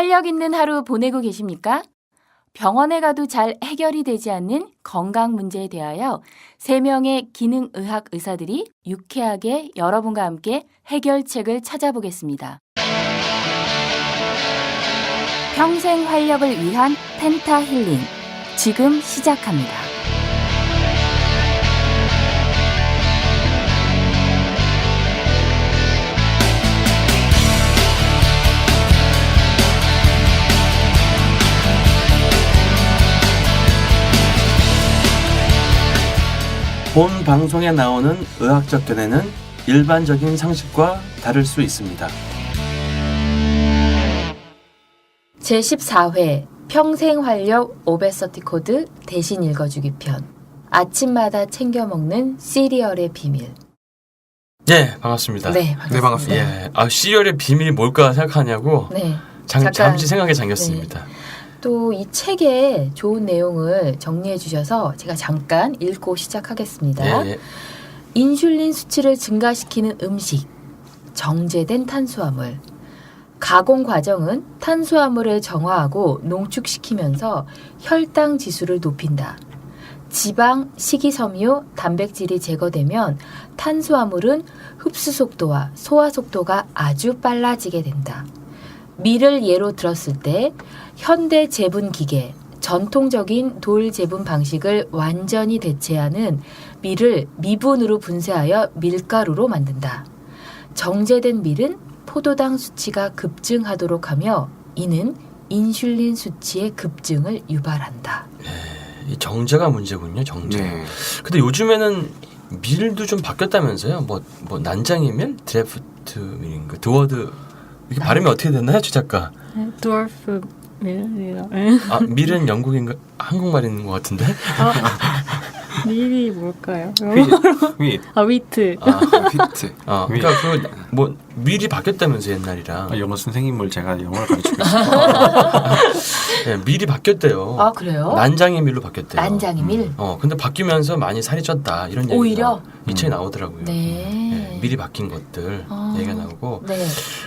활력 있는 하루 보내고 계십니까? 병원에 가도 잘 해결이 되지 않는 건강 문제에 대하여 3명의 기능의학 의사들이 유쾌하게 여러분과 함께 해결책을 찾아보겠습니다. 평생 활력을 위한 펜타 힐링, 지금 시작합니다. 본 방송에 나오는 의학적 견해는 일반적인 상식과 다를 수 있습니다. 제14회 평생활력 오베서티 코드 대신 읽어주기 편. 아침마다 챙겨 먹는 시리얼의 비밀. 네, 반갑습니다. 네, 반갑습니다. 네, 반갑습니다. 예, 시리얼의 비밀이 뭘까 생각하냐고 네. 잠시 생각에 잠겼습니다. 또 이 책의 좋은 내용을 정리해 주셔서 제가 잠깐 읽고 시작하겠습니다. 예. 인슐린 수치를 증가시키는 음식, 정제된 탄수화물. 가공 과정은 탄수화물을 정화하고 농축시키면서 혈당 지수를 높인다. 지방, 식이섬유, 단백질이 제거되면 탄수화물은 흡수 속도와 소화 속도가 아주 빨라지게 된다. 밀을 예로 들었을 때 현대 제분 기계, 전통적인 돌 제분 방식을 완전히 대체하는 밀을 미분으로 분쇄하여 밀가루로 만든다. 정제된 밀은 포도당 수치가 급증하도록 하며 이는 인슐린 수치의 급증을 유발한다. 이 정제가 문제군요, 정제. 네. 근데 요즘에는 밀도 좀 바뀌었다면서요? 뭐 난장이밀, 드래프트 밀인가, 드워드 이게 발음이 어떻게 됐나요, 최 작가? 드워프 밀이라. 아, 밀은 영국인가 한국말인 것 같은데? 밀이 뭘까요? 윗. 아, 위트. 히트. 그러니까 뭐 밀이 바뀌었다면서 옛날이랑. 영어 선생님을 제가 영어를 가르치고 있어요. 네, 밀이 바뀌었대요. 아, 그래요? 난장의 밀로 바뀌었대요. 난장이 밀? 근데 바뀌면서 많이 살이 쪘다 이런 얘기가 오히려? 이 책에 나오더라고요. 네. 밀이 바뀐 것들 얘기가 나오고. 네.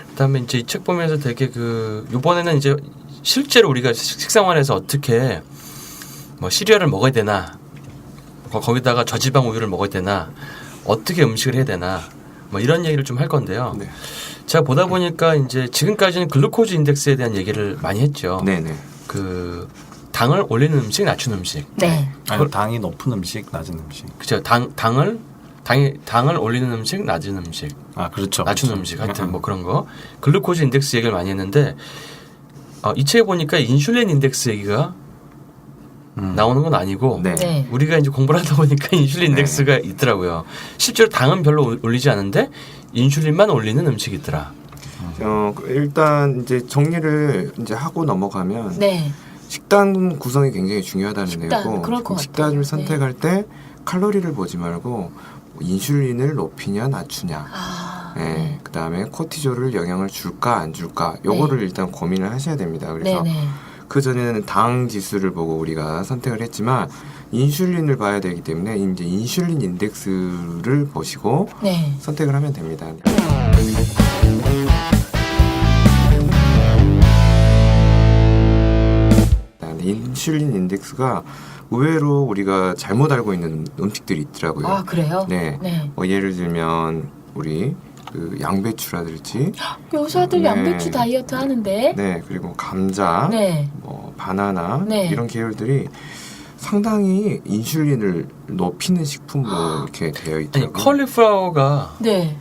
그다음에 이제 이 책 보면서 되게 이번에는 이제 실제로 우리가 식생활에서 어떻게 뭐 시리얼을 먹어야 되나, 거기다가 저지방 우유를 먹어야 되나, 어떻게 음식을 해야 되나, 뭐 이런 얘기를 좀 할 건데요. 네. 제가 보다 보니까 이제 지금까지는 글루코즈 인덱스에 대한 얘기를 많이 했죠. 네네. 그 당을 올리는 음식, 낮추는 음식. 네. 아니, 당이 높은 음식, 낮은 음식. 그렇죠. 당을 올리는 음식, 낮은 음식. 아, 그렇죠. 낮추는 그렇죠. 음식 하여튼 뭐 그런 거. 글루코즈 인덱스 얘기를 많이 했는데 이 책에 보니까 인슐린 인덱스 얘기가 나오는 건 아니고 네. 네. 우리가 이제 공부를 하다 보니까 인슐린 인덱스가 있더라고요. 실제로 당은 별로 올리지 않은데 인슐린만 올리는 음식이 있더라. 일단 이제 정리를 이제 하고 넘어가면 네. 식단 구성이 굉장히 중요하다는 식단, 내용이고 그럴 것 식단을 같아요. 선택할 때 칼로리를 보지 말고 인슐린을 높이냐 낮추냐, 네. 그다음에 코티졸을 영향을 줄까 안 줄까 요거를 일단 고민을 하셔야 됩니다. 그래서 네네. 그 전에는 당 지수를 보고 우리가 선택을 했지만 인슐린을 봐야 되기 때문에 이제 인슐린 인덱스를 보시고 네. 선택을 하면 됩니다. 인슐린 인덱스가 의외로 우리가 잘못 알고 있는 음식들이 있더라고요. 아, 그래요? 네. 네. 뭐 예를 들면 우리 그 양배추라든지, 여자들 네. 양배추 다이어트 하는데. 네, 그리고 감자, 네. 뭐 바나나 네. 이런 계열들이 상당히 인슐린을 높이는 식품으로 이렇게 되어 아니 있더라고요. 컬리플라워가 네.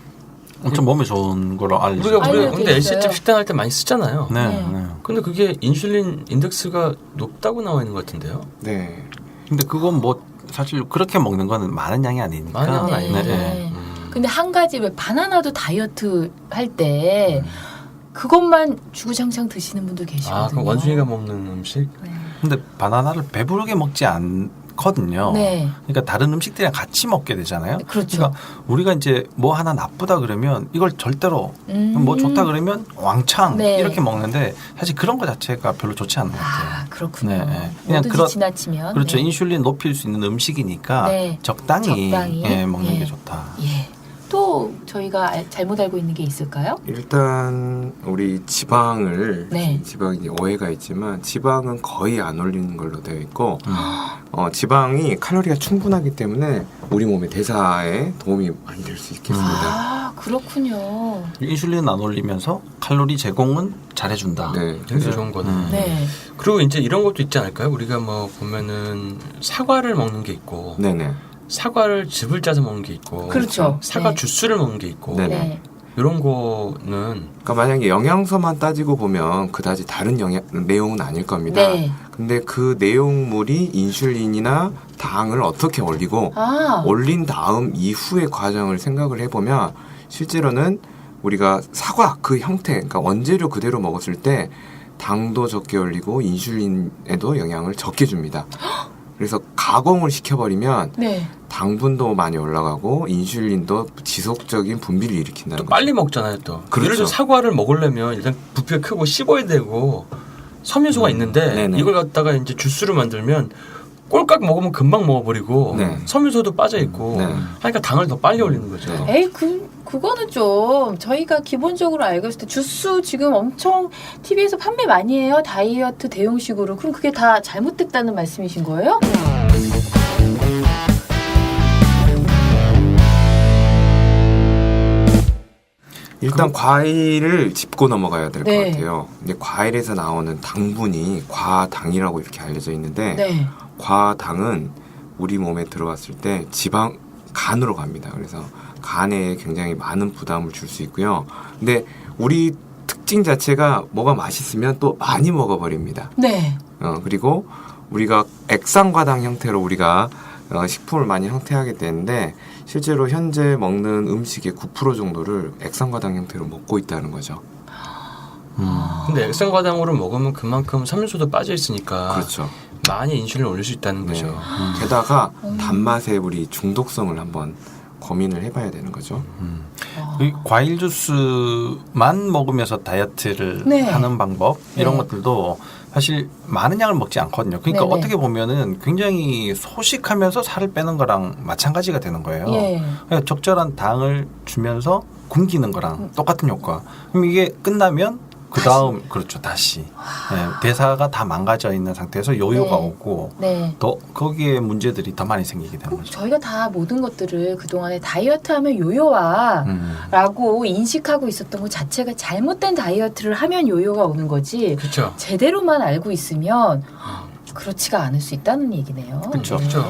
엄청 몸에 좋은 걸로 알려져 우리가 알려져 근데 있어요. LC집 식단할 때 많이 쓰잖아요. 네. 네. 네. 근데 그게 인슐린 인덱스가 높다고 나와 있는 것 같은데요. 네. 근데 그건 뭐 사실 그렇게 먹는 거는 많은 양이 아니니까. 많은 양은 아니네. 네. 근데 한 가지 왜 바나나도 다이어트 할 때 그것만 주구장창 드시는 분도 계시거든요. 그럼 원숭이가 먹는 음식? 네. 근데 바나나를 배부르게 먹지 않거든요. 네. 그러니까 다른 음식들이랑 같이 먹게 되잖아요. 그렇죠. 그러니까 우리가 이제 뭐 하나 나쁘다 그러면 이걸 절대로 뭐 좋다 그러면 왕창 네. 이렇게 먹는데 사실 그런 거 자체가 별로 좋지 않은 것 같아요. 아, 그렇군요. 네, 네. 그냥 뭐든지 지나치면. 그렇죠. 네. 인슐린 높일 수 있는 음식이니까 네. 적당히 적당히. 예, 먹는 예. 게 좋다. 예. 또 저희가 잘못 알고 있는 게 있을까요? 일단 우리 지방을 네. 지방이 오해가 있지만 지방은 거의 안 올리는 걸로 되어 있고 지방이 칼로리가 충분하기 때문에 우리 몸의 대사에 도움이 많이 될 수 있겠습니다. 아, 그렇군요. 인슐린 안 올리면서 칼로리 제공은 잘해준다. 네. 되게 좋은 거네. 네. 그리고 이제 이런 것도 있지 않을까요? 우리가 뭐 보면은 사과를 먹는 게 있고 네네. 사과를 즙을 짜서 먹는 게 있고 그렇죠. 사과 네. 주스를 먹는 게 있고 네네. 네. 이런 거는 그러니까 만약에 영양소만 따지고 보면 그다지 다른 내용은 아닐 겁니다. 네. 근데 그 내용물이 인슐린이나 당을 어떻게 올리고 아, 올린 다음 이후의 과정을 생각을 해보면 실제로는 우리가 사과 그 형태, 그러니까 원재료 그대로 먹었을 때 당도 적게 올리고 인슐린에도 영향을 적게 줍니다. 그래서 가공을 시켜버리면 네. 당분도 많이 올라가고 인슐린도 지속적인 분비를 일으킨다는 또 거죠. 빨리 먹잖아요. 또 그렇죠. 예를 들어 사과를 먹으려면 일단 부피가 크고 씹어야 되고 섬유소가 있는데 네네. 이걸 갖다가 이제 주스로 만들면 꼴깍 먹으면 금방 먹어버리고 네. 섬유소도 빠져 있고 네. 하니까 당을 더 빨리 올리는 거죠. 에이, 그거는 좀 저희가 기본적으로 알고 있을 때 주스 지금 엄청 TV에서 판매 많이 해요. 다이어트 대용식으로. 그럼 그게 다 잘못됐다는 말씀이신 거예요? 일단 과일을 짚고 넘어가야 될 것 네. 같아요. 근데 과일에서 나오는 당분이 과당이라고 이렇게 알려져 있는데 네. 과당은 우리 몸에 들어갔을 때 지방 간으로 갑니다. 그래서 간에 굉장히 많은 부담을 줄 수 있고요. 근데 우리 특징 자체가 뭐가 맛있으면 또 많이 먹어버립니다. 네. 그리고 우리가 액상과당 형태로 우리가 식품을 많이 형태하게 되는데 실제로 현재 먹는 음식의 9% 정도를 액상과당 형태로 먹고 있다는 거죠. 근데 액상과당으로 먹으면 그만큼 섬유소도 빠져 있으니까 그렇죠. 많이 인슐린을 올릴 수 있다는 네. 거죠. 게다가 단맛의 우리 중독성을 한번 고민을 해봐야 되는 거죠. 이 과일 주스만 먹으면서 다이어트를 네. 하는 방법 이런 네. 것들도 사실 많은 양을 먹지 않거든요. 그러니까 네네. 어떻게 보면은 굉장히 소식하면서 살을 빼는 거랑 마찬가지가 되는 거예요. 예. 그러니까 적절한 당을 주면서 굶기는 거랑 똑같은 효과. 그럼 이게 끝나면 그 다음 그렇죠 다시 네, 대사가 다 망가져 있는 상태에서 요요가 네. 오고 네. 또 거기에 문제들이 더 많이 생기게 되는 거죠. 저희가 다 모든 것들을 그동안에 다이어트 하면 요요와 라고 인식하고 있었던 것 자체가 잘못된 다이어트를 하면 요요가 오는 거지 그렇죠. 제대로만 알고 있으면 그렇지가 않을 수 있다는 얘기네요. 그쵸. 네. 그쵸.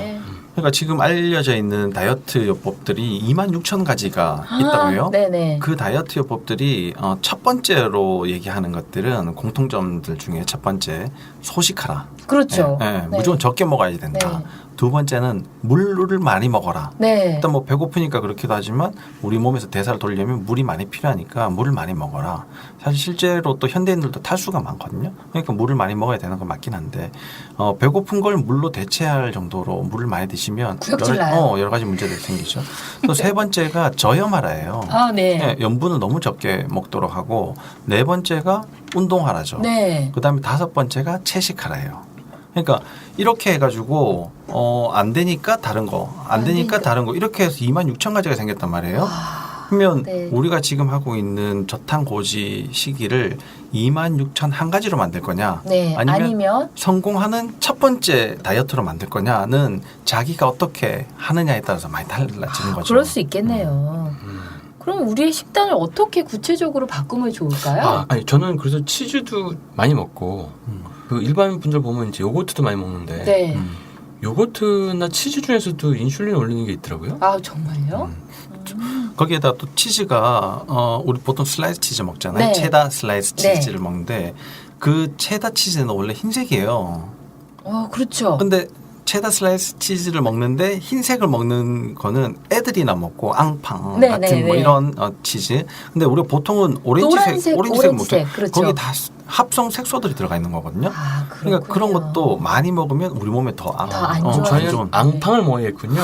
그러니까 지금 알려져 있는 다이어트 요법들이 26,000가지가 있다고 해요. 네네. 그 다이어트 요법들이 첫 번째로 얘기하는 것들은 공통점들 중에 첫 번째 소식하라. 그렇죠. 네, 네. 무조건 적게 먹어야 된다. 네. 두 번째는 물을 많이 먹어라. 네. 일단 뭐 배고프니까 그렇기도 하지만 우리 몸에서 대사를 돌리려면 물이 많이 필요하니까 물을 많이 먹어라. 사실 실제로 또 현대인들도 탈수가 많거든요. 그러니까 물을 많이 먹어야 되는 건 맞긴 한데 배고픈 걸 물로 대체할 정도로 물을 많이 드시면 구역질 나요. 여러 가지 문제들이 생기죠. 또 세 번째가 저염하라예요. 아, 네. 네, 염분을 너무 적게 먹도록 하고 네 번째가 운동하라죠. 네. 그다음에 다섯 번째가 채식하라예요. 그러니까 이렇게 해가지고 안 되니까 다른 거, 안 되니까 다른 거 이렇게 해서 26,000가지가 생겼단 말이에요. 그러면 네. 우리가 지금 하고 있는 저탄고지 시기를 26,001가지로 만들 거냐, 네. 아니면 성공하는 첫 번째 다이어트로 만들 거냐는 자기가 어떻게 하느냐에 따라서 많이 달라지는 거죠. 그럴 수 있겠네요. 그럼 우리의 식단을 어떻게 구체적으로 바꾸면 좋을까요? 아니 저는 그래서 치즈도 많이 먹고 그 일반 분들 보면 이제 요거트도 많이 먹는데 네. 요거트나 치즈 중에서도 인슐린 올리는 게 있더라고요. 아, 정말요? 거기에다 또 치즈가 우리 보통 슬라이스 치즈 먹잖아요. 네. 체다 슬라이스 네. 치즈를 먹는데 그 체다 치즈는 원래 흰색이에요. 그렇죠. 근데 체다 슬라이스 치즈를 먹는데 흰색을 먹는 거는 애들이나 먹고 앙팡 네, 같은 네, 뭐 네. 이런 치즈. 근데 우리가 보통은 오렌지색 오렌지색, 먹죠. 그렇죠. 거기 다 합성 색소들이 들어가 있는 거거든요. 아, 그러니까 그런 것도 많이 먹으면 우리 몸에 더 안 좋아요. 저희는 앙팡을 먹어야겠군요.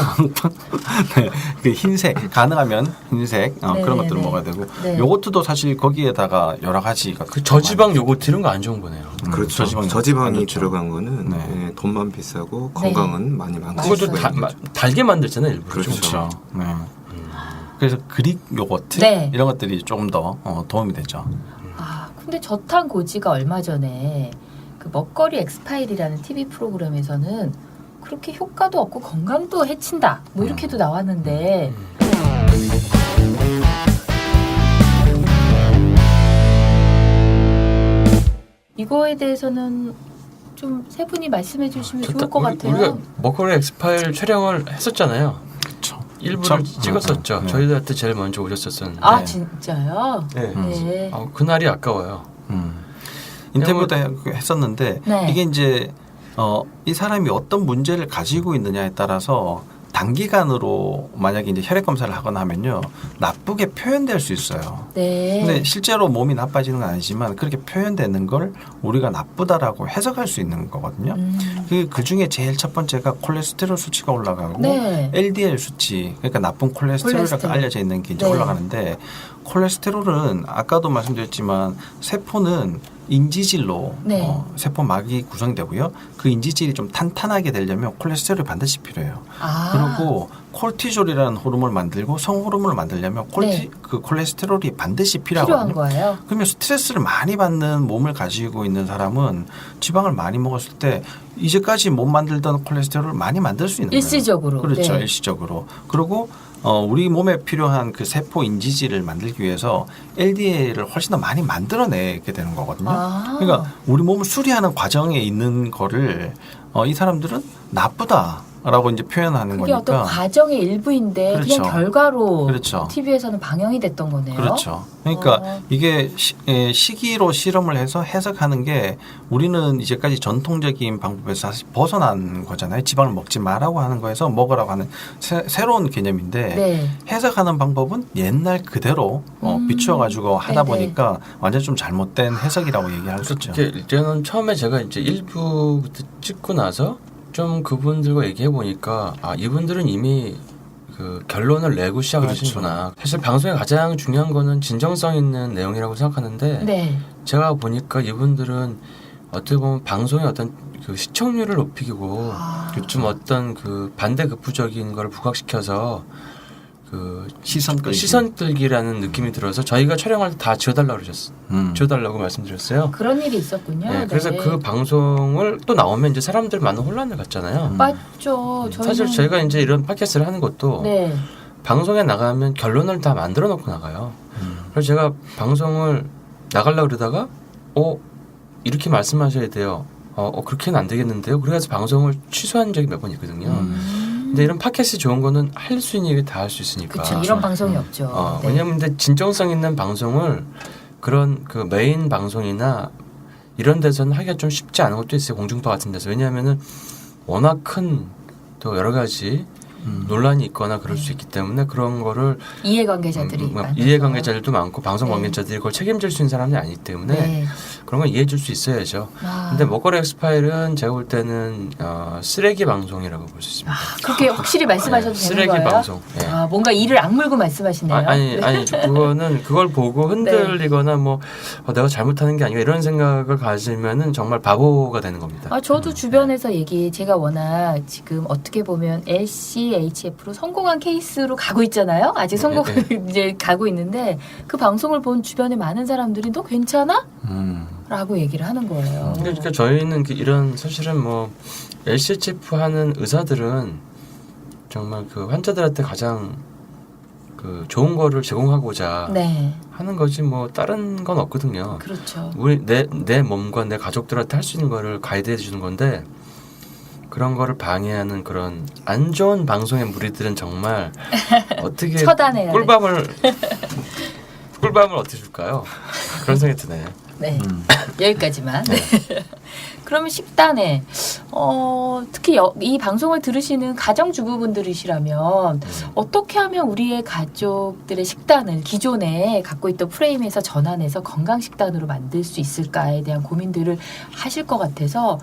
네, 그 흰색 가능하면 흰색 네, 그런 네, 것들을 네. 먹어야 되고 네. 요거트도 사실 거기에다가 여러 가지가 그 저지방 요거트 이런 거 안 좋은 거네요. 그렇죠. 저지방이 저지방이 안 좋죠. 들어간 거는 네. 네, 돈만 비싸고 건강은 많이 망치고 그것도 달게 만들잖아요, 일부러. 그렇죠. 그렇죠. 네. 그래서 그릭 요거트 네. 이런 것들이 조금 더 도움이 되죠. 아, 근데 저탄 고지가 얼마 전에 그 먹거리 엑스파일이라는 TV 프로그램에서는 그렇게 효과도 없고 건강도 해친다. 뭐 이렇게도 나왔는데 이거에 대해서는 좀 세 분이 말씀해 주시면 좋을 것 같아요. 우리가 먹거리 엑스파일 촬영을 했었잖아요. 그렇죠. 일부를 그쵸? 찍었었죠. 네. 저희들한테 제일 먼저 오셨었는데. 아 네. 진짜요? 네. 네. 그날이 아까워요. 인터뷰도 했었는데 네. 이게 이제 이 사람이 어떤 문제를 가지고 있느냐에 따라서 단기간으로 만약에 이제 혈액 검사를 하거나 하면요 나쁘게 표현될 수 있어요. 네. 근데 실제로 몸이 나빠지는 건 아니지만 그렇게 표현되는 걸 우리가 나쁘다라고 해석할 수 있는 거거든요. 그 중에 제일 첫 번째가 콜레스테롤 수치가 올라가고 네. LDL 수치, 그러니까 나쁜 콜레스테롤이라고 콜레스테롤. 알려져 있는 게 이제 네. 올라가는데 콜레스테롤은 아까도 말씀드렸지만 세포는 인지질로 네. 세포막이 구성되고요. 그 인지질이 좀 탄탄하게 되려면 콜레스테롤이 반드시 필요해요. 아. 그리고 콜티졸이라는 호르몬을 만들고 성호르몬을 만들려면 네. 그 콜레스테롤이 반드시 필요한 필요하거든요. 거예요. 그러면 스트레스를 많이 받는 몸을 가지고 있는 사람은 지방을 많이 먹었을 때 이제까지 못 만들던 콜레스테롤을 많이 만들 수 있는 거예요. 일시적으로. 그렇죠. 네. 일시적으로. 그리고 우리 몸에 필요한 그 세포 인지질을 만들기 위해서 LDL을 훨씬 더 많이 만들어내게 되는 거거든요. 아. 그러니까 우리 몸을 수리하는 과정에 있는 거를 이 사람들은 나쁘다라고 이제 표현하는 그게 거니까. 어떤 과정의 일부인데 그렇죠. 그냥 결과로 그렇죠. TV에서는 방영이 됐던 거네요. 그렇죠. 그러니까 어. 이게 시기로 실험을 해서 해석하는 게 우리는 이제까지 전통적인 방법에서 사실 벗어난 거잖아요. 지방을 먹지 말라고 하는 거에서 먹으라고 하는 새로운 개념인데 네. 해석하는 방법은 옛날 그대로 비추어가지고 하다 네네. 보니까 완전 좀 잘못된 해석이라고 얘기할 수 있죠. 저는 처음에 제가 이제 1부부터 찍고 나서 좀 그분들과 얘기해 보니까 이분들은 이미 그 결론을 내고 시작을 그렇죠. 하시는구나. 사실 방송에 가장 중요한 거는 진정성 있는 내용이라고 생각하는데 네. 제가 보니까 이분들은 어떻게 보면 방송의 어떤 그 시청률을 높이고 좀 어떤 그 반대급부적인 걸 부각시켜서 그 시선 끌기라는 느낌이 들어서 저희가 촬영할 때 다 지워달라고 그러셨어요. 지워달라고 말씀드렸어요. 그런 일이 있었군요. 네, 그래서 그 방송을 또 나오면 이제 사람들 많은 혼란을 갖잖아요. 맞죠. 저희는 사실 저희가 이제 이런 팟캐스트를 하는 것도 네. 방송에 나가면 결론을 다 만들어 놓고 나가요. 그래서 제가 방송을 나가려고 그러다가 이렇게 말씀하셔야 돼요. 그렇게는 안 되겠는데요. 그래서 방송을 취소한 적이 몇 번 있거든요. 근데 이런 팟캐스트 좋은 거는 할 수 있는 얘기 다 할 수 있으니까. 그렇죠. 이런 방송이 없죠. 네. 왜냐하면 근데 진정성 있는 방송을 그런 그 메인 방송이나 이런 데서는 하기가 좀 쉽지 않은 것도 있어요. 공중파 같은 데서. 왜냐하면은 워낙 큰 또 여러 가지 논란이 있거나 그럴 수 있기 때문에 그런 거를 이해관계자들이 많아서. 이해관계자들도 많고 방송 네. 관계자들이 그걸 책임질 수 있는 사람이 아니기 때문에 네. 그런 건 이해해 줄 수 있어야죠. 근데 먹거리 엑스파일은 제가 볼 때는 쓰레기 방송이라고 볼 수 있습니다. 그렇게 확실히 말씀하셔도 되는 쓰레기 거예요? 방송. 네. 뭔가 이를 악물고 말씀하시네요. 아니 그거는 그걸 보고 흔들리거나 뭐 내가 잘못하는 게 아닌가 이런 생각을 가지면은 정말 바보가 되는 겁니다. 저도 주변에서 제가 워낙 지금 어떻게 보면 LCHF로 성공한 케이스로 가고 있잖아요. 아직 성공을 이제 가고 있는데 그 방송을 본 주변에 많은 사람들이 너 괜찮아? 라고 얘기를 하는 거예요. 그러니까 저희는 이런 사실은 뭐 LCHF 하는 의사들은 정말 그 환자들한테 가장 그 좋은 거를 제공하고자 네. 하는 거지 뭐 다른 건 없거든요. 그렇죠. 우리 내 몸과 내 가족들한테 할 수 있는 거를 가이드해 주는 건데 그런 거를 방해하는 그런 안 좋은 방송의 무리들은 정말 어떻게 처단해야 꿀밤을 어떻게 줄까요? 그런 생각이 드네요. 네. 여기까지만. 네. 그러면 식단에 특히 이 방송을 들으시는 가정주부분들이시라면 어떻게 하면 우리의 가족들의 식단을 기존에 갖고 있던 프레임에서 전환해서 건강 식단으로 만들 수 있을까에 대한 고민들을 하실 것 같아서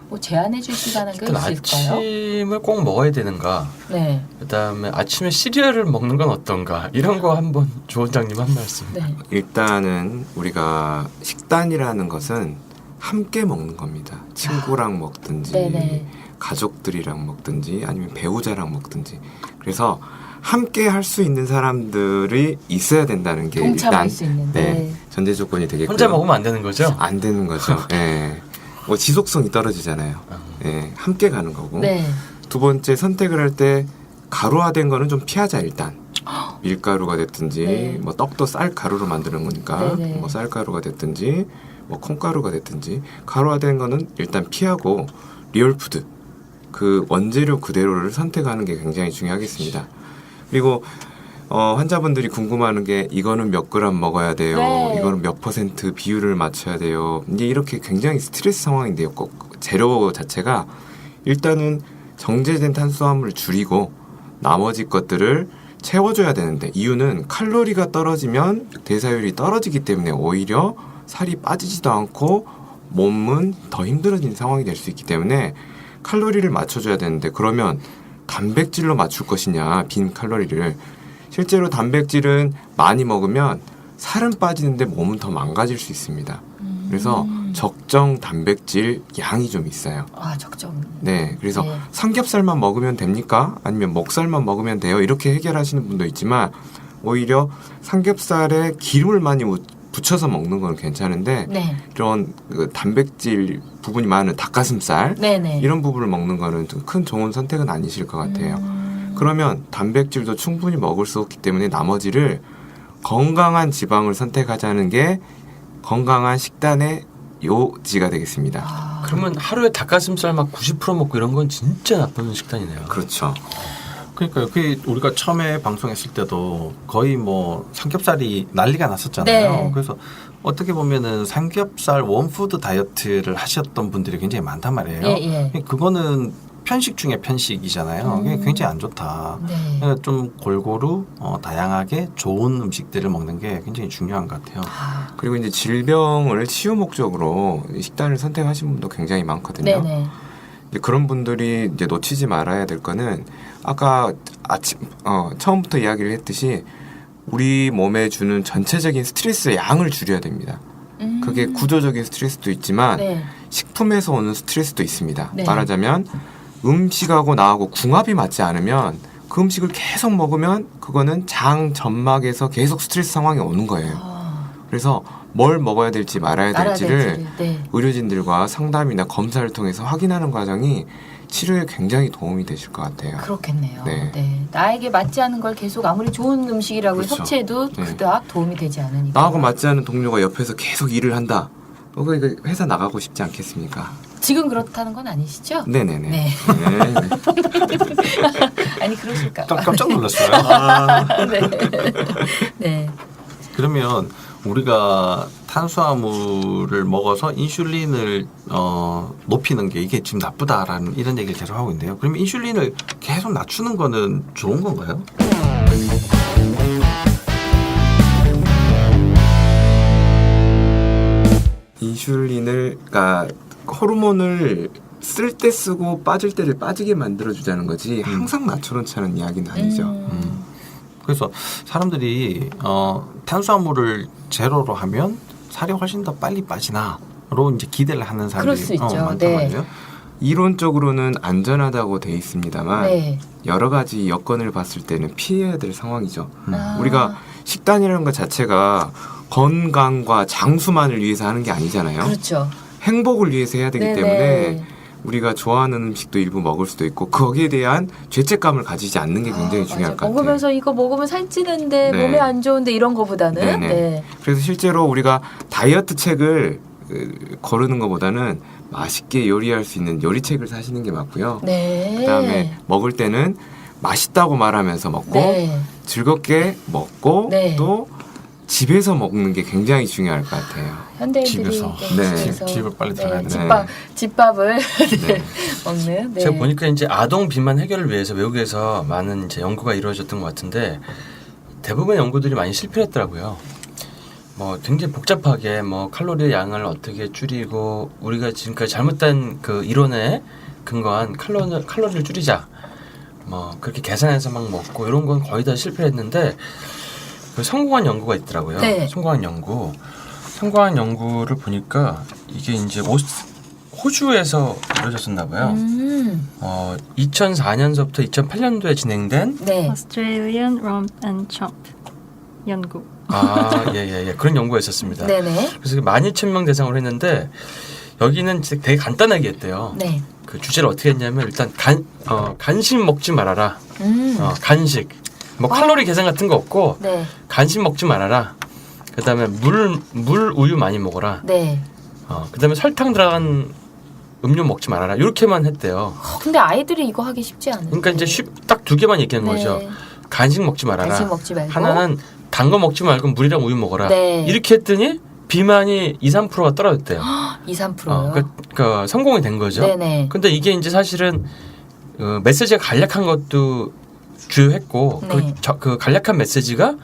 뭐 제안해 주실 만한 게 일단 있을까요? 아침을 꼭 먹어야 되는가? 네. 그다음에 아침에 시리얼을 먹는 건 어떤가? 이런 거 한번 조 원장님 한 말씀. 네. 일단은 우리가 식단이라는 것은 함께 먹는 겁니다. 친구랑 먹든지 네네. 가족들이랑 먹든지 아니면 배우자랑 먹든지. 그래서 함께 할 수 있는 사람들이 있어야 된다는 게 동참할 일단 수 있는. 네, 전제 조건이 되겠고요. 혼자 먹으면 안 되는 거죠? 안 되는 거죠. 예. 뭐 지속성이 떨어지잖아요. 예, 함께 가는 거고. 네. 두 번째 선택을 할 때 가루화된 거는 좀 피하자 일단. 밀가루가 됐든지 네. 뭐 떡도 쌀 가루로 만드는 거니까 네네. 뭐 쌀가루가 됐든지 뭐 콩가루가 됐든지 가루화된 거는 일단 피하고 리얼푸드 그 원재료 그대로를 선택하는 게 굉장히 중요하겠습니다. 그리고 환자분들이 궁금해하는 게 이거는 몇 그램 먹어야 돼요. 네. 이거는 몇 % 비율을 맞춰야 돼요. 이제 이렇게 굉장히 스트레스 상황인데요. 꼭 재료 자체가 일단은 정제된 탄수화물을 줄이고 나머지 것들을 채워줘야 되는데 이유는 칼로리가 떨어지면 대사율이 떨어지기 때문에 오히려 살이 빠지지도 않고 몸은 더 힘들어진 상황이 될 수 있기 때문에 칼로리를 맞춰줘야 되는데 그러면 단백질로 맞출 것이냐 빈 칼로리를 실제로 단백질은 많이 먹으면 살은 빠지는데 몸은 더 망가질 수 있습니다. 그래서 적정 단백질 양이 좀 있어요. 아, 적정. 네, 그래서 네. 삼겹살만 먹으면 됩니까? 아니면 목살만 먹으면 돼요? 이렇게 해결하시는 분도 있지만 오히려 삼겹살에 기름을 많이 붙여서 먹는 건 괜찮은데 네. 이런 그 단백질 부분이 많은 닭가슴살 네네. 이런 부분을 먹는 거는 좀 큰 좋은 선택은 아니실 것 같아요. 그러면 단백질도 충분히 먹을 수 없기 때문에 나머지를 건강한 지방을 선택하자는 게 건강한 식단의 요지가 되겠습니다. 아, 그러면 하루에 닭가슴살 막 90% 먹고 이런 건 진짜 나쁜 식단이네요. 그렇죠. 그러니까 그 우리가 처음에 방송했을 때도 거의 뭐 삼겹살이 난리가 났었잖아요. 네. 그래서 어떻게 보면은 삼겹살 원푸드 다이어트를 하셨던 분들이 굉장히 많단 말이에요. 예, 예. 그거는 편식 중에 편식이잖아요. 그게 굉장히 안 좋다. 네. 그러니까 좀 골고루 다양하게 좋은 음식들을 먹는 게 굉장히 중요한 것 같아요. 아, 그리고 이제 질병을 치유 목적으로 식단을 선택하신 분도 굉장히 많거든요. 네네. 이제 그런 분들이 이제 놓치지 말아야 될 거는 아까 처음부터 이야기를 했듯이 우리 몸에 주는 전체적인 스트레스의 양을 줄여야 됩니다. 그게 구조적인 스트레스도 있지만 네. 식품에서 오는 스트레스도 있습니다. 네. 말하자면 음식하고 나하고 궁합이 맞지 않으면 그 음식을 계속 먹으면 그거는 장 점막에서 계속 스트레스 상황이 오는 거예요. 아, 그래서 뭘 먹어야 될지 말아야 될지를 네. 의료진들과 상담이나 검사를 통해서 확인하는 과정이 치료에 굉장히 도움이 되실 것 같아요. 그렇겠네요. 네. 네. 나에게 맞지 않은 걸 계속 아무리 좋은 음식이라고 그렇죠. 섭취해도 네. 그닥 도움이 되지 않으니까. 나하고 맞지 않는 동료가 옆에서 계속 일을 한다. 그거 회사 나가고 싶지 않겠습니까? 지금 그렇다는 건 아니시죠? 네네네. 네. 네. 아니 그러실까? 깜짝 놀랐어요. 네. 네. 그러면 우리가 탄수화물을 먹어서 인슐린을 높이는 게 이게 지금 나쁘다라는 이런 얘기를 계속 하고 있는데요. 그러면 인슐린을 계속 낮추는 거는 좋은 건가요? 인슐린을 그러니까 호르몬을 쓸 때 쓰고 빠질 때를 빠지게 만들어 주자는 거지 항상 낮춰놓자는 이야기는 아니죠. 그래서 사람들이 탄수화물을 제로로 하면 살이 훨씬 더 빨리 빠지나로 이제 기대를 하는 그럴 사람들이 수 있죠. 많단 네. 말이에요. 이론적으로는 안전하다고 돼 있습니다만 네. 여러 가지 여건을 봤을 때는 피해야 될 상황이죠. 아. 우리가 식단이라는 것 자체가 건강과 장수만을 위해서 하는 게 아니잖아요. 그렇죠. 행복을 위해서 해야 되기 네네. 때문에 우리가 좋아하는 음식도 일부 먹을 수도 있고 거기에 대한 죄책감을 가지지 않는 게 굉장히 중요할 것 같아요. 먹으면서 이거 먹으면 살찌는데 네. 몸에 안 좋은데 이런 거보다는 네네. 네. 그래서 실제로 우리가 다이어트 책을 거르는 것보다는 맛있게 요리할 수 있는 요리책을 사시는 게 맞고요. 네. 그다음에 먹을 때는 맛있다고 말하면서 먹고 네. 즐겁게 먹고 네. 또 집에서 먹는 게 굉장히 중요할 것 같아요. 현대인들이 집에서. 네. 집을 빨리 들어가야 네. 되네. 집밥을 네. 먹는. 네. 제가 보니까 이제 아동 비만 해결을 위해서 외국에서 많은 이제 연구가 이루어졌던 것 같은데 대부분의 연구들이 많이 실패했더라고요. 뭐 굉장히 복잡하게 뭐 칼로리의 양을 어떻게 줄이고 우리가 지금까지 잘못된 그 이론에 근거한 칼로리를 줄이자 뭐 그렇게 계산해서 막 먹고 이런 건 거의 다 실패했는데 그 성공한 연구가 있더라고요. 네. 성공한 연구. 성공한 연구를 보니까 이게 이제 호주에서 이루어졌었나 봐요. 2004년서부터 2008년도에 진행된 네. Australian Rump and Chomp 연구. 예. 그런 연구가 있었습니다. 네네. 그래서 12,000명 대상으로 했는데 여기는 되게 간단하게 했대요. 네. 그 주제를 어떻게 했냐면 일단 간식 먹지 말아라. 간식. 뭐 칼로리 계산 같은 거 없고 네. 간식 먹지 말아라. 그다음에 물 우유 많이 먹어라. 네. 그다음에 설탕 들어간 음료 먹지 말아라. 이렇게만 했대요. 근데 아이들이 이거 하기 쉽지 않은데. 그러니까 이제 딱 두 개만 얘기한 거죠. 간식 먹지 말아라. 간식 먹지 말고. 하나는 단 거 먹지 말고 물이랑 우유 먹어라. 네. 이렇게 했더니 비만이 2-3%가 떨어졌대요. 2-3%요? 그러니까 성공이 된 거죠. 네네. 근데 이게 이제 사실은 메시지가 간략한 것도 주요했고 네. 그 간략한 메시지가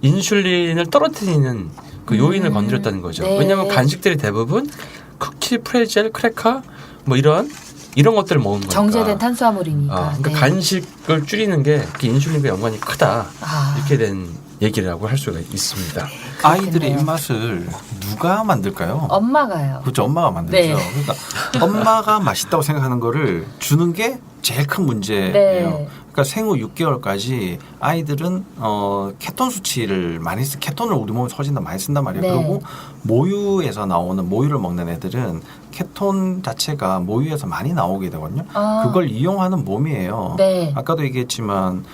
인슐린을 떨어뜨리는 그 요인을 건드렸다는 거죠. 네. 왜냐하면 간식들이 대부분 쿠키, 프레젤, 크래커 뭐 이런 것들을 먹는 거니까. 정제된 탄수화물이니까. 그러니까 네. 간식을 줄이는 게 인슐린과 연관이 크다. 아. 이렇게 된 얘기라고 할 수가 있습니다. 아이들의 그렇겠네요. 입맛을 누가 만들까요? 엄마가요. 그렇죠. 엄마가 만들죠. 네. 그러니까 엄마가 맛있다고 생각하는 거를 주는 게 제일 큰 문제예요. 네. 그러니까 생후 6개월까지 아이들은 케톤 수치를 많이 케톤을 우리 몸에 소진다 많이 쓴단 말이에요. 네. 그리고 모유에서 나오는 모유를 먹는 애들은 케톤 자체가 모유에서 많이 나오게 되거든요. 그걸 이용하는 몸이에요. 네. 아까도 얘기했지만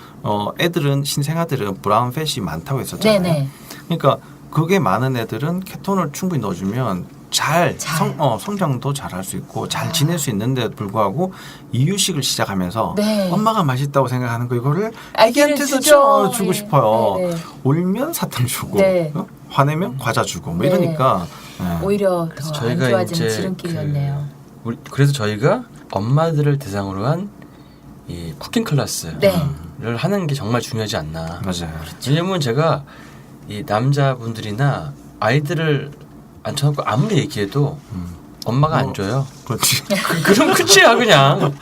애들은 신생아들은 브라운 팻이 많다고 했었잖아요. 네네. 그러니까 그게 많은 애들은 케톤을 충분히 넣어주면 성장도 잘 할 수 있고 잘 지낼 수 있는데도 불구하고 이유식을 시작하면서 네. 엄마가 맛있다고 생각하는 거 이거를 아기를 애기한테도 주죠. 주고 네. 싶어요. 네, 네. 울면 사탕 주고 네. 화내면 과자 주고 뭐 네. 이러니까 오히려 그래서 더 안 저희가 좋아지는 이제 지름길이었네요. 그래서 저희가 엄마들을 대상으로 한 이 쿠킹 클래스를 네. 하는 게 정말 중요하지 않나. 맞아요. 왜냐면 제가 이 남자분들이나 아이들을 앉혀놓고 아무리 얘기해도 엄마가 안 줘요. 그렇지. 그럼 끝이야 그냥.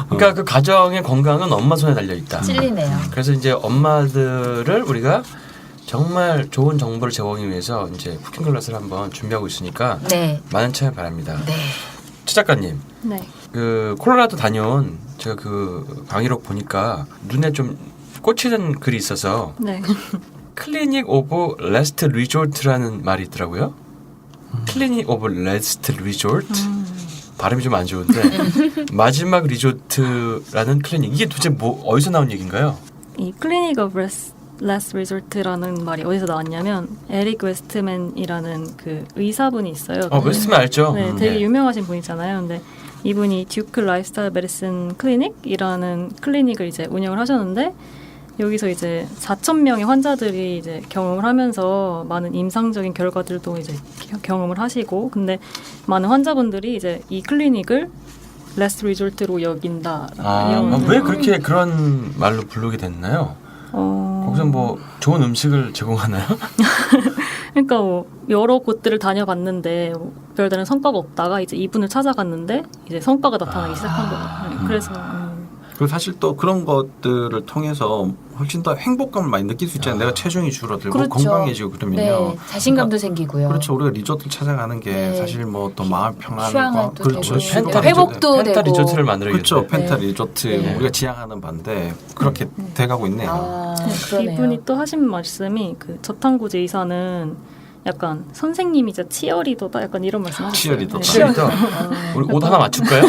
그러니까 그 가정의 건강은 엄마 손에 달려 있다. 찔리네요. 그래서 이제 엄마들을 우리가 정말 좋은 정보를 제공하기 위해서 이제 쿠킹 클래스를 한번 준비하고 있으니까 네. 많은 참여 바랍니다. 네. 최 작가님, 네. 그 콜로라도 다녀온 제가 그 강의록 보니까 눈에 좀 꽂히는 글이 있어서 네. 클리닉 오브 레스트 리조트라는 말이 있더라고요. 클리닉 오브 레스트 리조트. 발음이 좀 안 좋은데 마지막 리조트라는 클리닉 이게 도대체 뭐 어디서 나온 얘기인가요? 이 클리닉 오브 라스트 리조트라는 말이 어디서 나왔냐면 에릭 웨스트맨이라는 그 의사분이 있어요. 웨스트맨 알죠? 네, 되게 유명하신 분이잖아요. 근데 이분이 듀크 라이프스타일 메디슨 클리닉이라는 클리닉을 이제 운영을 하셨는데 여기서 이제 4,000명의 환자들이 이제 경험을 하면서 많은 임상적인 결과들도 이제 경험을 하시고 근데 많은 환자분들이 이제 이 클리닉을 레스트 리조트로 여긴다. 왜 그렇게 그런 말로 부르게 됐나요? 거기서 뭐 좋은 음식을 제공하나요? 그러니까 뭐 여러 곳들을 다녀봤는데 별다른 성과가 없다가 이제 이분을 찾아갔는데 이제 성과가 나타나기 시작한 거예요. 그래서 그리고 사실 또 그런 것들을 통해서 훨씬 더 행복감을 많이 느낄 수 있잖아요. 내가 체중이 줄어들고 그렇죠. 건강해지고 그러면요. 네. 자신감도 생기고요. 그렇죠. 우리가 리조트 찾아가는 게 네. 사실 뭐 또 마음 평안과 휴양도 그렇죠. 되고 펜타 회복도 펜타 되고 리조트를 만들어야겠네. 그렇죠. 펜타 네. 리조트 네. 우리가 지향하는 바인데 그렇게 돼가고 있네요. 아, 그러네요. 이분이 또 하신 말씀이 그 저탄고지 의사는 약간 선생님이자 치어리더다 약간 이런 말씀하셨어요. 치어리더. 치어리더. 우리 옷 하나 맞출까요?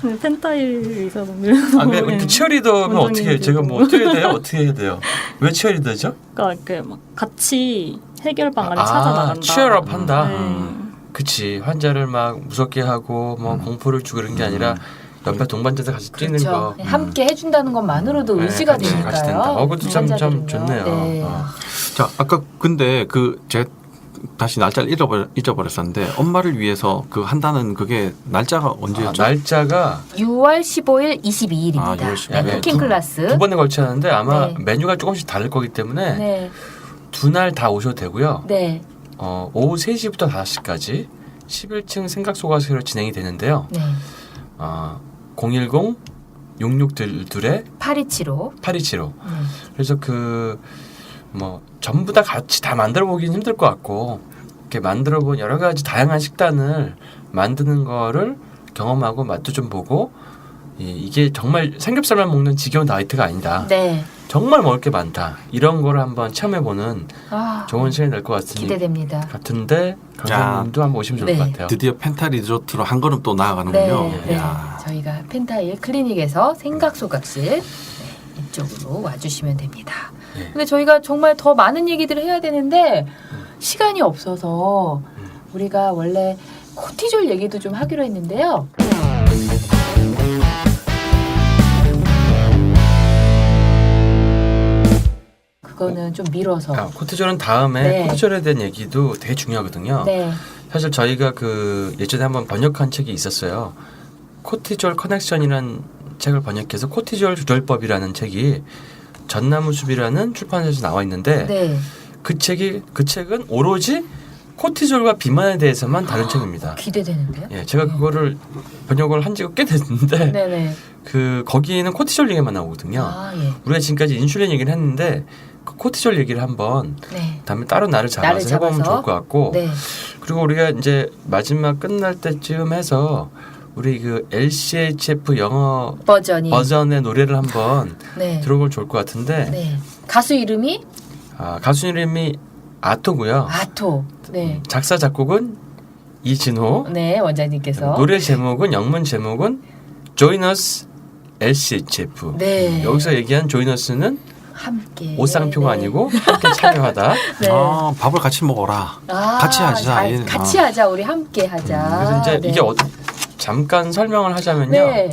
네, 펜타일 의사분들. 근데 우리 치어리더면 어떻게 해요? 제가 뭐 어떻게 해야 돼요? 어떻게 해야 돼요? 왜 치어리더죠? 그러니까 이렇게 막 같이 해결방안을 찾아 나간다. 치어업 한다. 네. 그치. 환자를 막 무섭게 하고 뭐 공포를 주고 그런 게 아니라 옆에 동반자들 같이 뛰는 그렇죠. 거. 네, 함께 해준다는 것만으로도 의지가 같이 된다. 되니까요. 그것도 참 환자들은요. 좋네요. 네. 자, 아까 근데 제가 다시 날짜를 잊어버렸었는데 엄마를 위해서 그 한다는 그게 날짜가 언제였죠? 날짜가 6월 15일, 22일입니다. 아, 6월 15일. 네, 쿠킹 클래스. 두 번에 걸쳐 하는데 아마 네. 메뉴가 조금씩 다를 거기 때문에 네. 두 날 다 오셔도 되고요. 네. 오후 3시부터 5시까지 11층 생각소가수로 진행이 되는데요. 네. 010-6622-8275. 8275. 그래서 뭐 전부 다 같이 다 만들어 보기는 힘들 것 같고 이렇게 만들어 본 여러 가지 다양한 식단을 만드는 거를 경험하고 맛도 좀 보고 이게 정말 삼겹살만 먹는 지겨운 다이어트가 아니다. 네. 정말 먹을 게 많다. 이런 거를 한번 체험해보는 아, 좋은 시간이 될 것 기대됩니다. 같은데 강사님도 한번 오시면 좋을 네. 것 같아요. 드디어 펜타 리조트로 한 걸음 또 나아가는군요. 네, 네. 이야. 저희가 펜타일 클리닉에서 생각소각실 네, 이쪽으로 와주시면 됩니다. 예. 근데 저희가 정말 더 많은 얘기들을 해야 되는데 시간이 없어서 우리가 원래 코티졸 얘기도 좀 하기로 했는데요. 그거는 좀 미뤄서. 코티졸은 다음에 네. 코티졸에 대한 얘기도 되게 중요하거든요. 네. 사실 저희가 그 예전에 한번 번역한 책이 있었어요. 코티졸 커넥션이라는 책을 번역해서 코티졸 조절법이라는 책이 전나무숲이라는 출판사에서 나와 있는데 네. 그 책은 오로지 코티졸과 비만에 대해서만 다룬 책입니다. 기대되는데요. 예, 제가 그거를 번역을 한 지가 꽤 됐는데 네네. 그 거기에는 코티졸 얘기만 나오거든요. 아 예. 우리가 지금까지 인슐린 얘기를 했는데 그 코티졸 얘기를 한번 네. 다음에 따로 날을 잡아서 해보면 좋을 것 같고 네. 그리고 우리가 이제 마지막 끝날 때쯤 해서 우리 그 LCHF 영어 버전의 노래를 한번 네. 들어보면 좋을 것 같은데 네. 가수 이름이 가수 이름이 아토고요. 아토. 네. 작사 작곡은 이진호. 네, 원장님께서. 노래 제목은 영문 제목은 Join Us LCHF. 네. 여기서 얘기한 Join Us는 함께. 오쌍표가 네. 아니고 함께 참여하다. 네. 아, 밥을 같이 먹어라. 아, 같이 하자. 같이 하자. 우리 함께 하자. 그래서 이제 네. 이게 잠깐 설명을 하자면요. 네.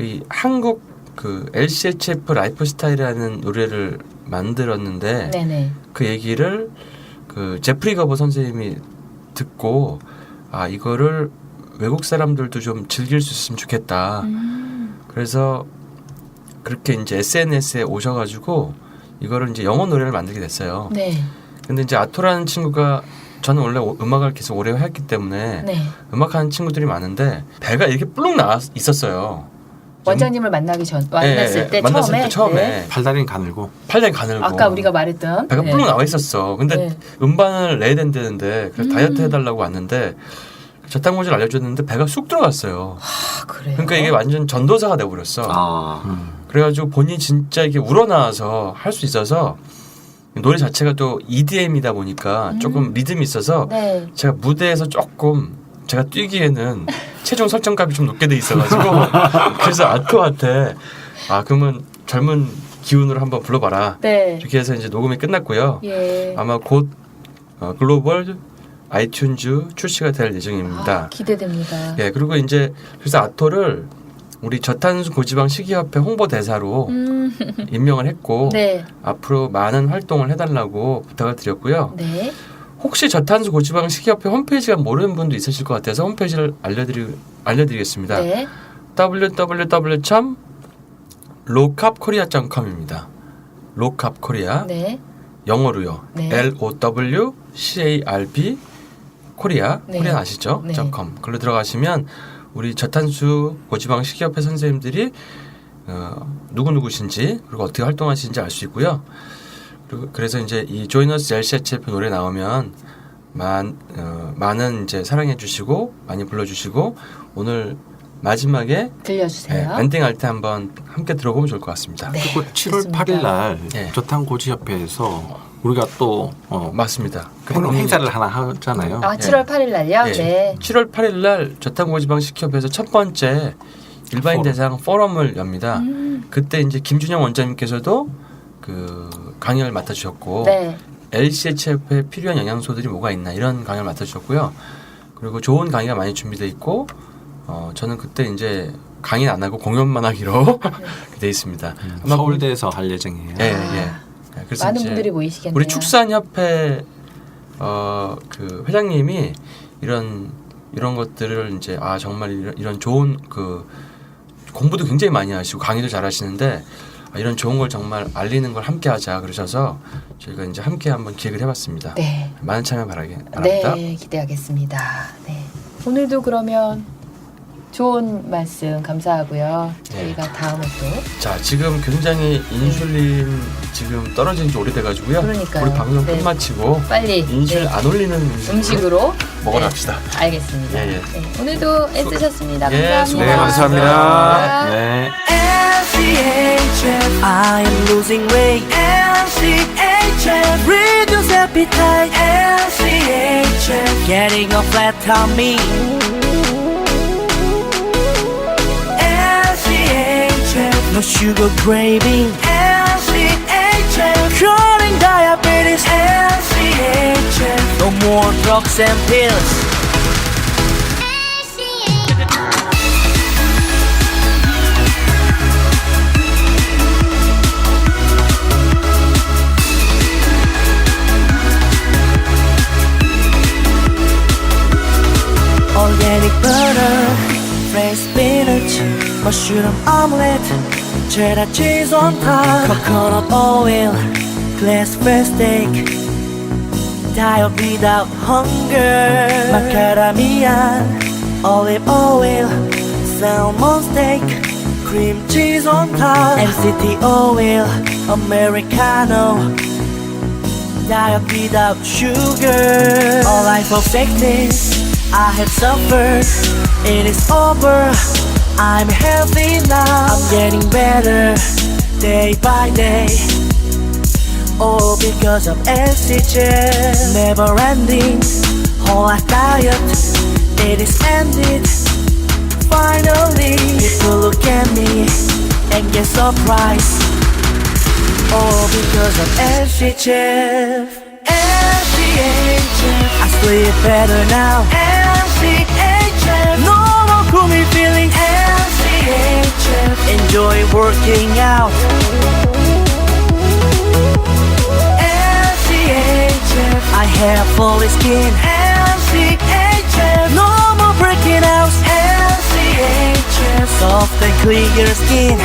이 한국 그 LCHF 라이프 스타일이라는 노래를 만들었는데 네네. 그 얘기를 그 제프리 거버 선생님이 듣고 이거를 외국 사람들도 좀 즐길 수 있으면 좋겠다. 그래서 그렇게 이제 SNS에 오셔가지고 이거를 이제 영어 노래를 만들게 됐어요. 네. 근데 이제 아토라는 친구가 저는 원래 음악을 계속 오래 했기 때문에 네. 음악하는 친구들이 많은데 배가 이렇게 뿔룩 나와 있었어요. 원장님을 만났을 때 만났을 때 처음에 네. 팔다리는 가늘고. 팔다리 가늘고 아까 우리가 말했던 배가 네. 뿔룩 나와 있었어. 근데 네. 음반을 내야 된다는데 그래서 다이어트 해달라고 왔는데 저탄고지를 알려줬는데 배가 쑥 들어갔어요. 아, 그래요. 그러니까 이게 완전 전도사가 돼버렸어. 그래가지고 본인이 진짜 이게 우러나와서 할 수 있어서 노래 자체가 또 EDM이다 보니까 조금 리듬이 있어서 네. 제가 무대에서 조금 제가 뛰기에는 체중 설정값이 좀 높게 돼 있어가지고 그래서 아토한테 그러면 젊은 기운으로 한번 불러봐라. 네. 이렇게 해서 이제 녹음이 끝났고요. 예. 아마 곧 글로벌 아이튠즈 출시가 될 예정입니다. 기대됩니다. 예, 그리고 이제 그래서 아토를 우리 저탄수 고지방 식이협회 홍보 대사로 임명을 했고 네. 앞으로 많은 활동을 해달라고 부탁을 드렸고요. 네. 혹시 저탄수 고지방 식이협회 홈페이지가 모르는 분도 있으실 것 같아서 홈페이지를 알려드리겠습니다. 네. www.lowcarb.korea.com입니다. lowcarb 네. 영어로요. 네. LOWCARB 코리아 네. 코리아 아시죠? 네. .com 글로 들어가시면 우리 저탄수 고지방 식이협회 선생님들이 누구누구신지 그리고 어떻게 활동하시는지 알 수 있고요. 그리고 그래서 이제 이 조이너스 LCHF 노래 나오면 많은 이제 사랑해 주시고 많이 불러주시고 오늘 마지막에 들려주세요. 엔딩할 때 한번 함께 들어보면 좋을 것 같습니다. 네. 그리고 7월 좋습니다. 8일 날 네. 저탄고지협회에서 우리가 또 맞습니다. 행사를 하나 하잖아요. 7월 8일 날요? 예. 네. 7월 8일 날 저탄고지방 식협회에서 첫 번째 일반인 포럼. 대상 포럼을 엽니다. 그때 이제 김준영 원장님께서도 그 강연을 맡아주셨고 네. LCHF에 필요한 영양소들이 뭐가 있나 이런 강연을 맡아주셨고요. 그리고 좋은 강의가 많이 준비되어 있고 저는 그때 이제 강의 안 하고 공연만 하기로 돼 있습니다. 아마 서울대에서 할 예정이에요. 예, 예. 그래서 많은 이제 분들이 모이시겠네요. 우리 축산협회 그 회장님이 이런 것들을 이제 정말 이런 좋은 그 공부도 굉장히 많이 하시고 강의도 잘 하시는데 이런 좋은 걸 정말 알리는 걸 함께 하자 그러셔서 저희가 이제 함께 한번 기획을 해봤습니다. 네. 많은 참여 바랍니다. 네, 기대하겠습니다. 네. 오늘도 그러면 좋은 말씀 감사하고요. 저희가 다음에 또 자, 지금 굉장히 인슐린 지금 떨어진 지 오래돼가지고요. 그러니까요. 우리 방송 네. 끝마치고 빨리 인슐린 안 올리는 음식으로 먹으러 갑시다. 알겠습니다. 예, 예. 네, 오늘도 애쓰셨습니다. 예, 감사합니다. 네, 감사합니다. 네. LCHF, I am losing weight. LCHF, reduce appetite. LCHF, getting a flat tummy. LCHF, no sugar craving. LCHF, curing diabetes. LCHF, no more drugs and pills. Organic butter, fresh spinach, mushroom omelette, cheddar cheese on top, coconut oil, glass-fed steak, diet without hunger, macadamia, olive oil, salmon steak, cream cheese on top, MCT oil, Americano, diet without sugar. All life of sickness I have suffered, it is over. I'm healthy now, I'm getting better day by day. All because of LCHF, never ending whole life diet, it is ended. Finally, people look at me and get surprised. All because of LCHF. LCHF, I sleep better now. LCHF, no more gloomy feeling. LCHF, enjoy working out. LCHF, I have fully skin. LCHF, no more breaking out. LCHF, soft and clear skin.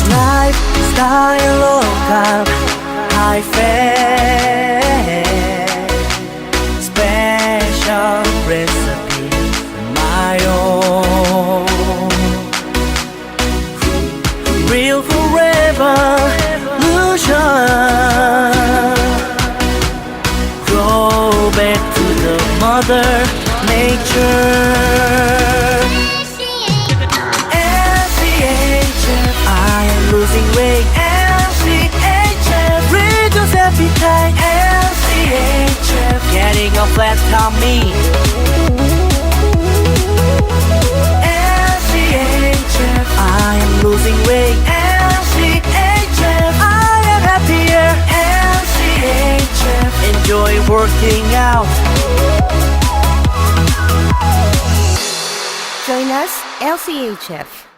Lifestyle low carb, high fat, special recipe, my own. Real forever, illusion. Go back to the mother nature. I am losing weight. LCHF, reduce appetite. LCHF, getting a flat tummy. LCHF, I am losing weight. LCHF, I am happier. LCHF, enjoy working out. Join us, LCHF.